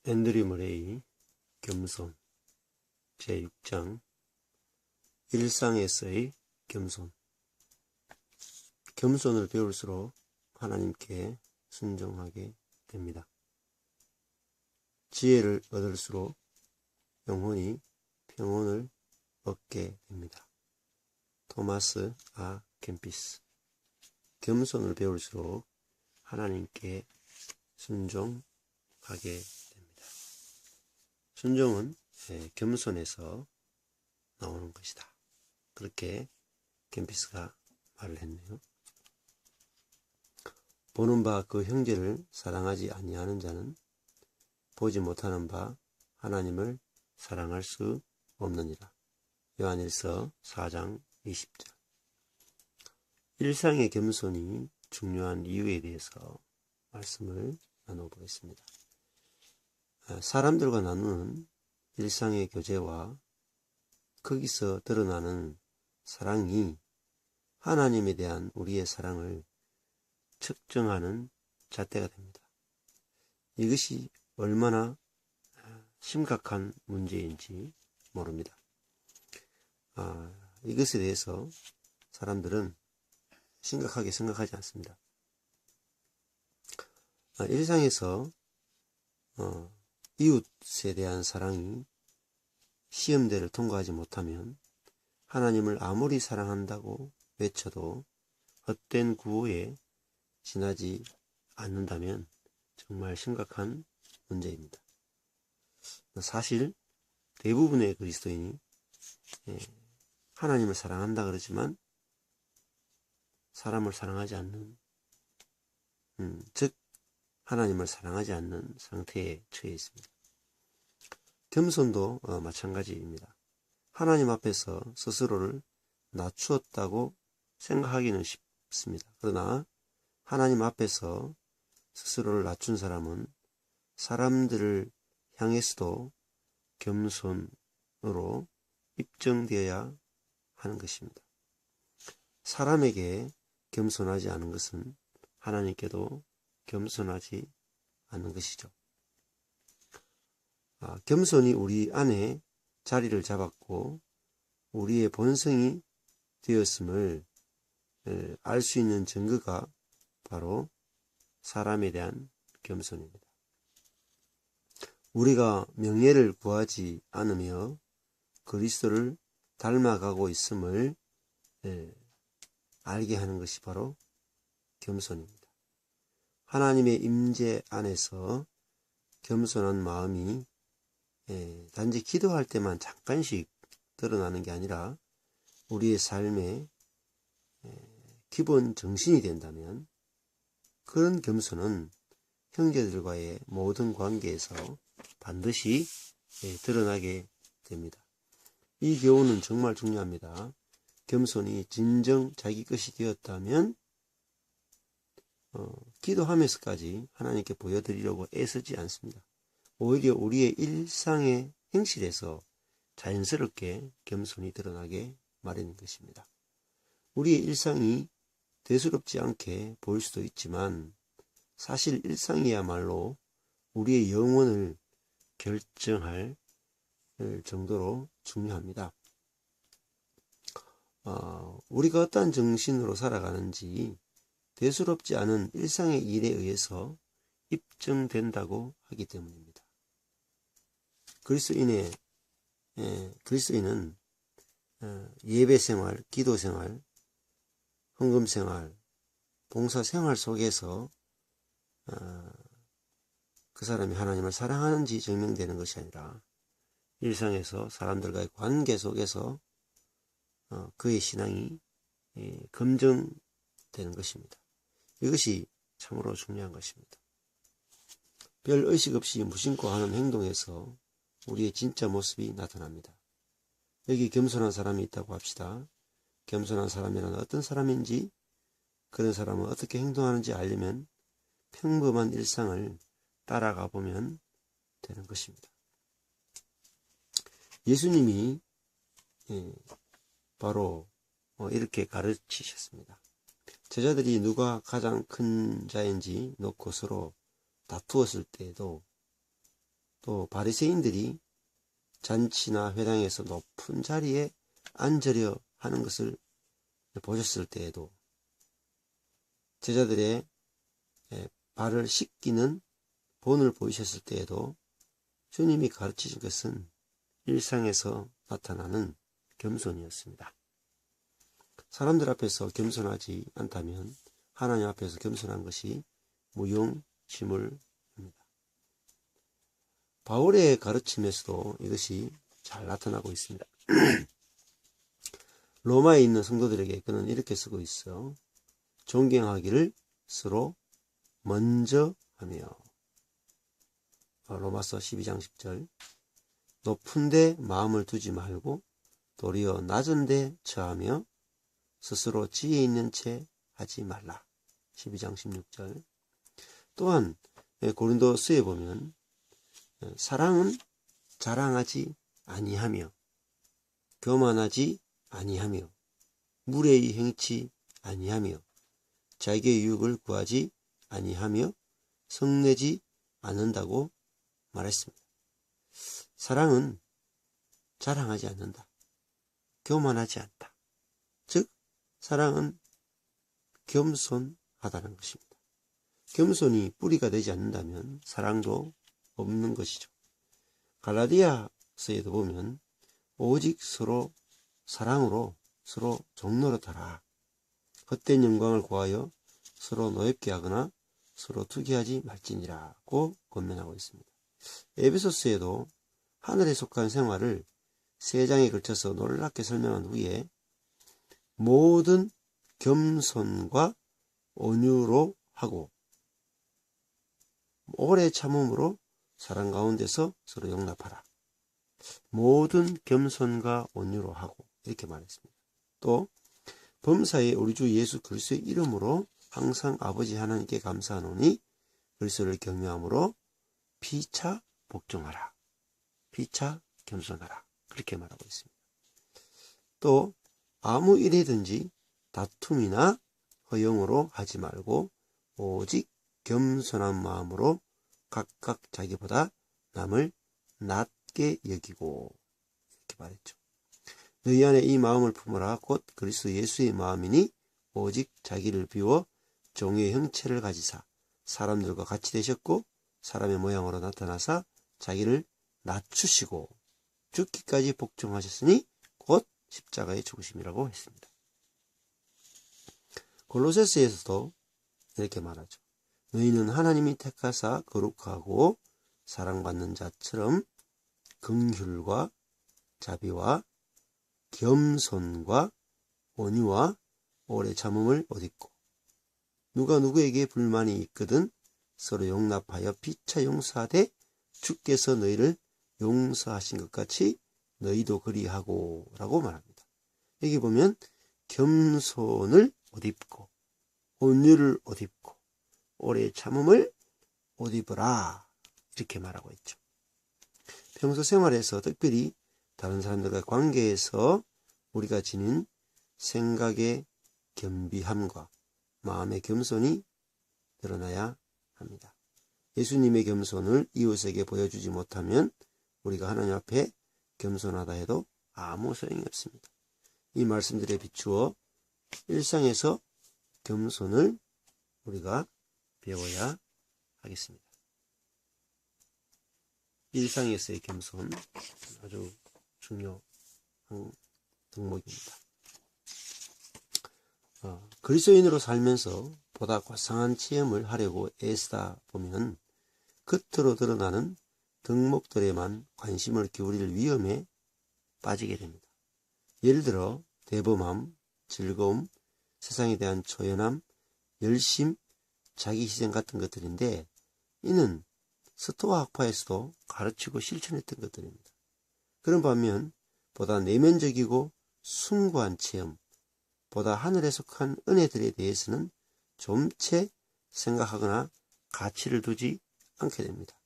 앤드류 머레이 겸손 제6장 일상에서의 겸손. 겸손을 배울수록 하나님께 순종하게 됩니다. 지혜를 얻을수록 영혼이 평온을 얻게 됩니다. 토마스 아 캠피스. 겸손을 배울수록 하나님께 순종하게 됩니다. 순종은 겸손에서 나오는 것이다. 그렇게 캠피스가 말을 했네요. 보는 바 그 형제를 사랑하지 아니하는 자는 보지 못하는 바 하나님을 사랑할 수 없느니라. 요한일서 4장 20절. 일상의 겸손이 중요한 이유에 대해서 말씀을 나눠보겠습니다. 사람들과 나누는 일상의 교제와 거기서 드러나는 사랑이 하나님에 대한 우리의 사랑을 측정하는 잣대가 됩니다. 이것이 얼마나 심각한 문제인지 모릅니다. 이것에 대해서 사람들은 심각하게 생각하지 않습니다. 일상에서 이웃에 대한 사랑이 시험대를 통과하지 못하면 하나님을 아무리 사랑한다고 외쳐도 헛된 구호에 지나지 않는다면 정말 심각한 문제입니다. 사실 대부분의 그리스도인이 하나님을 사랑한다 그러지만 사람을 사랑하지 않는, 즉 하나님을 사랑하지 않는 상태에 처해 있습니다. 겸손도 마찬가지입니다. 하나님 앞에서 스스로를 낮추었다고 생각하기는 쉽습니다. 그러나 하나님 앞에서 스스로를 낮춘 사람은 사람들을 향해서도 겸손으로 입증되어야 하는 것입니다. 사람에게 겸손하지 않은 것은 하나님께도 겸손하지 않는 것이죠. 겸손이 우리 안에 자리를 잡았고 우리의 본성이 되었음을 알 수 있는 증거가 바로 사람에 대한 겸손입니다. 우리가 명예를 구하지 않으며 그리스도를 닮아가고 있음을 알게 하는 것이 바로 겸손입니다. 하나님의 임재 안에서 겸손한 마음이 단지 기도할 때만 잠깐씩 드러나는 게 아니라 우리의 삶의 기본 정신이 된다면 그런 겸손은 형제들과의 모든 관계에서 반드시 드러나게 됩니다. 이 교훈은 정말 중요합니다. 겸손이 진정 자기 것이 되었다면 기도하면서까지 하나님께 보여드리려고 애쓰지 않습니다. 오히려 우리의 일상의 행실에서 자연스럽게 겸손이 드러나게 마련인 것입니다. 우리의 일상이 대수롭지 않게 보일 수도 있지만 사실 일상이야말로 우리의 영혼을 결정할 정도로 중요합니다. 우리가 어떠한 정신으로 살아가는지 대수롭지 않은 일상의 일에 의해서 입증된다고 하기 때문입니다. 그리스도인은 예배생활, 기도생활, 헌금생활, 봉사생활 속에서 그 사람이 하나님을 사랑하는지 증명되는 것이 아니라 일상에서 사람들과의 관계 속에서 그의 신앙이 검증되는 것입니다. 이것이 참으로 중요한 것입니다. 별 의식 없이 무심코 하는 행동에서 우리의 진짜 모습이 나타납니다. 여기 겸손한 사람이 있다고 합시다. 겸손한 사람이란 어떤 사람인지, 그런 사람은 어떻게 행동하는지 알려면 평범한 일상을 따라가 보면 되는 것입니다. 예수님이 바로 이렇게 가르치셨습니다. 제자들이 누가 가장 큰 자인지 놓고 서로 다투었을 때에도 또 바리새인들이 잔치나 회당에서 높은 자리에 앉으려 하는 것을 보셨을 때에도 제자들의 발을 씻기는 본을 보이셨을 때에도 주님이 가르치신 것은 일상에서 나타나는 겸손이었습니다. 사람들 앞에서 겸손하지 않다면 하나님 앞에서 겸손한 것이 무용지물입니다. 바울의 가르침에서도 이것이 잘 나타나고 있습니다. 로마에 있는 성도들에게 그는 이렇게 쓰고 있어. 존경하기를 서로 먼저 하며. 로마서 12장 10절. 높은 데 마음을 두지 말고 도리어 낮은 데 처하며 스스로 지혜 있는 채 하지 말라. 12장 16절. 또한 고린도서에 보면 사랑은 자랑하지 아니하며 교만하지 아니하며 무례히 행치 아니하며 자기의 유익을 구하지 아니하며 성내지 않는다고 말했습니다. 사랑은 자랑하지 않는다. 교만하지 않다. 즉 사랑은 겸손하다는 것입니다. 겸손이 뿌리가 되지 않는다면 사랑도 없는 것이죠. 갈라디아서에도 보면 오직 서로 사랑으로 서로 종노릇하라. 헛된 영광을 구하여 서로 노엽게 하거나 서로 투기하지 말지니라고 권면하고 있습니다. 에베소서에도 하늘에 속한 생활을 3장에 걸쳐서 놀랍게 설명한 후에 모든 겸손과 온유로 하고 오래 참음으로 사랑 가운데서 서로 용납하라. 모든 겸손과 온유로 하고 이렇게 말했습니다. 또 범사에 우리 주 예수 그리스도의 이름으로 항상 아버지 하나님께 감사하노니 그리스도를 경외함으로 피차 복종하라. 피차 겸손하라. 그렇게 말하고 있습니다. 또 아무 일이든지 다툼이나 허영으로 하지 말고 오직 겸손한 마음으로 각각 자기보다 남을 낮게 여기고 이렇게 말했죠. 너희 안에 이 마음을 품으라. 곧 그리스도 예수의 마음이니 오직 자기를 비워 종의 형체를 가지사 사람들과 같이 되셨고 사람의 모양으로 나타나사 자기를 낮추시고 죽기까지 복종하셨으니 곧 십자가의 죽으심이라고 했습니다. 골로새서에서도 이렇게 말하죠. 너희는 하나님이 택하사 거룩하고 사랑받는 자처럼 긍휼과 자비와 겸손과 온유와 오래 참음을 옷 입고 누가 누구에게 불만이 있거든 서로 용납하여 피차 용서하되 주께서 너희를 용서하신 것 같이 너희도 그리하고 라고 말합니다. 여기 보면 겸손을 옷 입고 온유를 옷 입고 오래 참음을 옷 입으라 이렇게 말하고 있죠. 평소 생활에서 특별히 다른 사람들과 관계에서 우리가 지닌 생각의 겸비함과 마음의 겸손이 드러나야 합니다. 예수님의 겸손을 이웃에게 보여주지 못하면 우리가 하나님 앞에 겸손하다 해도 아무 소용이 없습니다. 이 말씀들에 비추어 일상에서 겸손을 우리가 배워야 하겠습니다. 일상에서의 겸손 아주 중요한 덕목입니다. 그리스도인으로 살면서 보다 고상한 체험을 하려고 애쓰다 보면 겉으로 드러나는 덕목들에만 관심을 기울일 위험에 빠지게 됩니다. 예를 들어 대범함, 즐거움, 세상에 대한 초연함, 열심, 자기희생 같은 것들인데 이는 스토아 학파에서도 가르치고 실천했던 것들입니다. 그런 반면 보다 내면적이고 숭고한 체험, 보다 하늘에 속한 은혜들에 대해서는 좀 채 생각하거나 가치를 두지 않게 됩니다.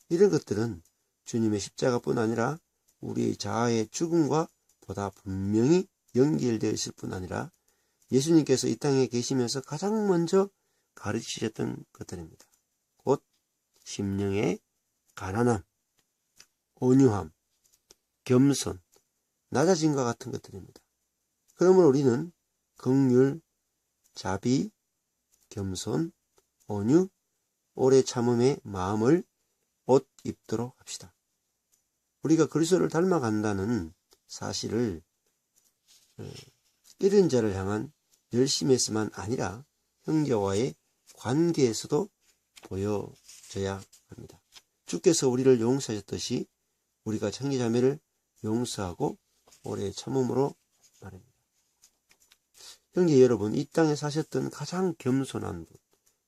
이런 것들은 주님의 십자가뿐 아니라 우리의 자아의 죽음과 보다 분명히 연결되어 있을 뿐 아니라 예수님께서 이 땅에 계시면서 가장 먼저 가르치셨던 것들입니다. 곧 심령의 가난함, 온유함, 겸손, 낮아짐과 같은 것들입니다. 그러므로 우리는 긍휼, 자비, 겸손, 온유, 오래 참음의 마음을 옷 입도록 합시다. 우리가 그리스도를 닮아간다는 사실을 이런 자를 향한 열심에서만 아니라 형제와의 관계에서도 보여져야 합니다. 주께서 우리를 용서하셨듯이 우리가 형제자매를 용서하고 오래 참음으로 말합니다. 형제 여러분, 이 땅에 사셨던 가장 겸손한 분,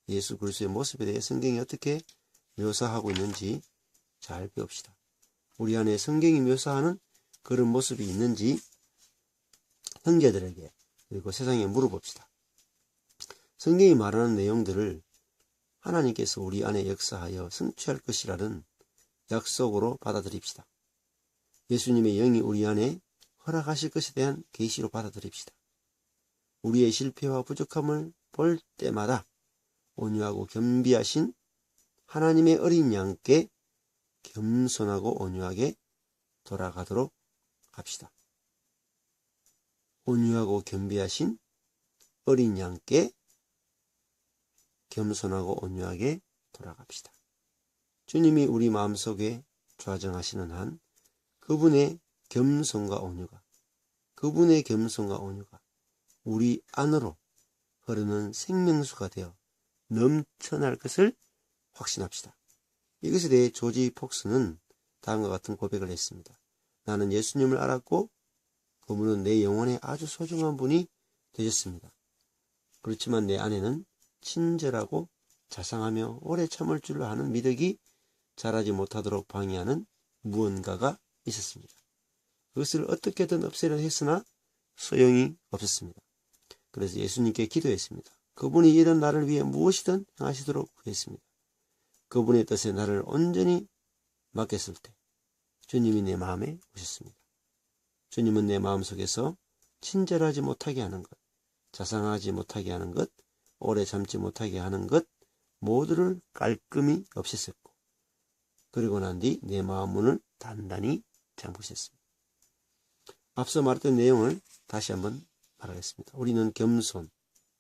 예수 그리스도의 모습에 대해 성경이 어떻게 묘사하고 있는지 잘 배웁시다. 우리 안에 성경이 묘사하는 그런 모습이 있는지 형제들에게 그리고 세상에 물어봅시다. 성경이 말하는 내용들을 하나님께서 우리 안에 역사하여 성취할 것이라는 약속으로 받아들입시다. 예수님의 영이 우리 안에 허락하실 것에 대한 계시로 받아들입시다. 우리의 실패와 부족함을 볼 때마다 온유하고 겸비하신 하나님의 어린 양께 겸손하고 온유하게 돌아가도록 합시다. 온유하고 겸비하신 어린 양께 겸손하고 온유하게 돌아갑시다. 주님이 우리 마음속에 좌정하시는 한 그분의 겸손과 온유가 우리 안으로 흐르는 생명수가 되어 넘쳐날 것을 확신합시다. 이것에 대해 조지 폭스는 다음과 같은 고백을 했습니다. 나는 예수님을 알았고 그분은 내 영혼에 아주 소중한 분이 되셨습니다. 그렇지만 내 안에는 친절하고 자상하며 오래 참을 줄 아는 미덕이 자라지 못하도록 방해하는 무언가가 있었습니다. 그것을 어떻게든 없애려 했으나 소용이 없었습니다. 그래서 예수님께 기도했습니다. 그분이 이런 나를 위해 무엇이든 행하시도록 구했습니다. 그분의 뜻에 나를 온전히 맡겼을 때 주님이 내 마음에 오셨습니다. 주님은 내 마음속에서 친절하지 못하게 하는 것, 자상하지 못하게 하는 것, 오래 참지 못하게 하는 것 모두를 깔끔히 없애셨고 그리고 난 뒤 내 마음 문을 단단히 잠그셨습니다. 앞서 말했던 내용을 다시 한번 말하겠습니다. 우리는 겸손,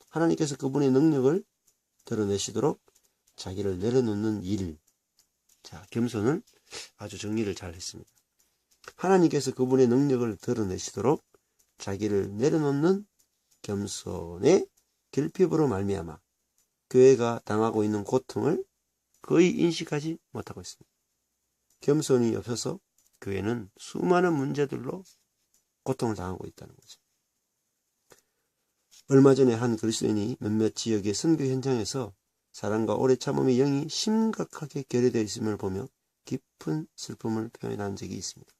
하나님께서 그분의 능력을 드러내시도록 자기를 내려놓는 일. 자, 겸손을 아주 정리를 잘 했습니다. 하나님께서 그분의 능력을 드러내시도록 자기를 내려놓는 겸손의 결핍으로 말미암아 교회가 당하고 있는 고통을 거의 인식하지 못하고 있습니다. 겸손이 없어서 교회는 수많은 문제들로 고통을 당하고 있다는 거죠. 얼마 전에 한 그리스도인이 몇몇 지역의 선교 현장에서 사랑과 오래 참음의 영이 심각하게 결여되어 있음을 보며 깊은 슬픔을 표현한 적이 있습니다.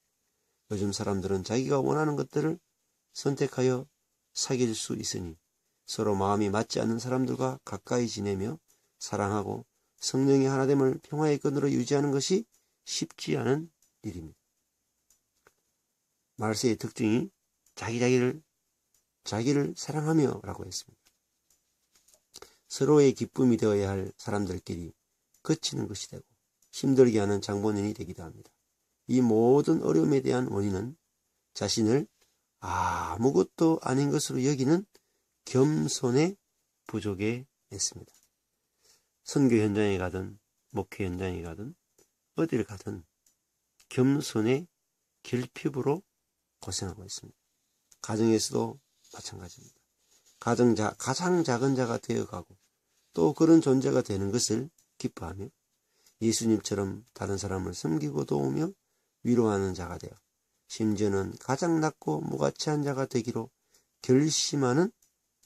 요즘 사람들은 자기가 원하는 것들을 선택하여 사귈 수 있으니 서로 마음이 맞지 않는 사람들과 가까이 지내며 사랑하고 성령의 하나됨을 평화의 끈으로 유지하는 것이 쉽지 않은 일입니다. 말세의 특징이 자기를 사랑하며 라고 했습니다. 서로의 기쁨이 되어야 할 사람들끼리 그치는 것이 되고 힘들게 하는 장본인이 되기도 합니다. 이 모든 어려움에 대한 원인은 자신을 아무것도 아닌 것으로 여기는 겸손의 부족에 있습니다. 선교 현장에 가든 목회 현장에 가든 어디를 가든 겸손의 결핍으로 고생하고 있습니다. 가정에서도 마찬가지입니다. 가장 작은 자가 되어가고 또 그런 존재가 되는 것을 기뻐하며 예수님처럼 다른 사람을 섬기고 도우며 위로하는 자가 되어 심지어는 가장 낮고 무가치한 자가 되기로 결심하는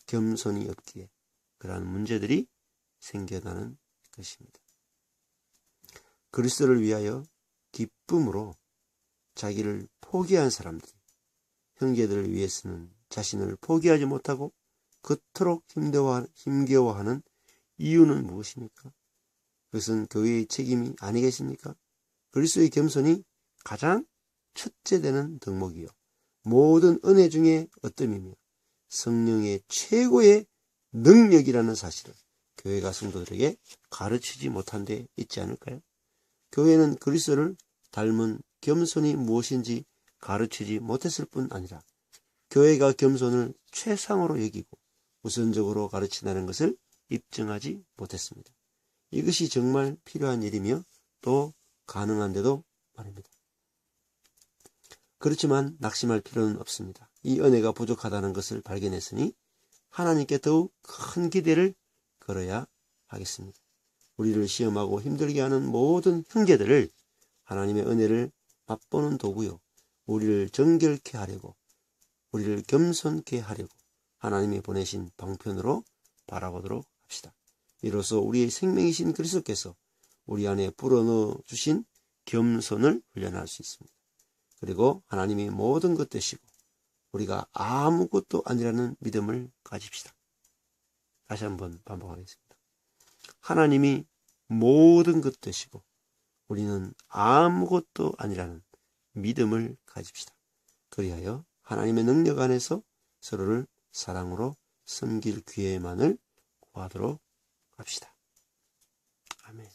겸손이 없기에 그러한 문제들이 생겨나는 것입니다. 그리스도를 위하여 기쁨으로 자기를 포기한 사람들이 형제들을 위해서는 자신을 포기하지 못하고 그토록 힘겨워하는 이유는 무엇입니까? 그것은 교회의 책임이 아니겠습니까? 그리스도의 겸손이 가장 첫째 되는 덕목이요 모든 은혜 중에 어뜸이며 성령의 최고의 능력이라는 사실을 교회가 성도들에게 가르치지 못한 데 있지 않을까요? 교회는 그리스도를 닮은 겸손이 무엇인지 가르치지 못했을 뿐 아니라 교회가 겸손을 최상으로 여기고 우선적으로 가르친다는 것을 입증하지 못했습니다. 이것이 정말 필요한 일이며 또 가능한데도 말입니다. 그렇지만 낙심할 필요는 없습니다. 이 은혜가 부족하다는 것을 발견했으니 하나님께 더욱 큰 기대를 걸어야 하겠습니다. 우리를 시험하고 힘들게 하는 모든 형제들을 하나님의 은혜를 맛보는 도구요, 우리를 정결케 하려고, 우리를 겸손케 하려고 하나님이 보내신 방편으로 바라보도록 합시다. 이로써 우리의 생명이신 그리스도께서 우리 안에 불어넣어 주신 겸손을 훈련할 수 있습니다. 그리고 하나님이 모든 것 되시고 우리가 아무것도 아니라는 믿음을 가집시다. 다시 한번 반복하겠습니다. 하나님이 모든 것 되시고 우리는 아무것도 아니라는 믿음을 가집시다. 그리하여 하나님의 능력 안에서 서로를 사랑으로 섬길 기회만을 구하도록 합시다. 아멘.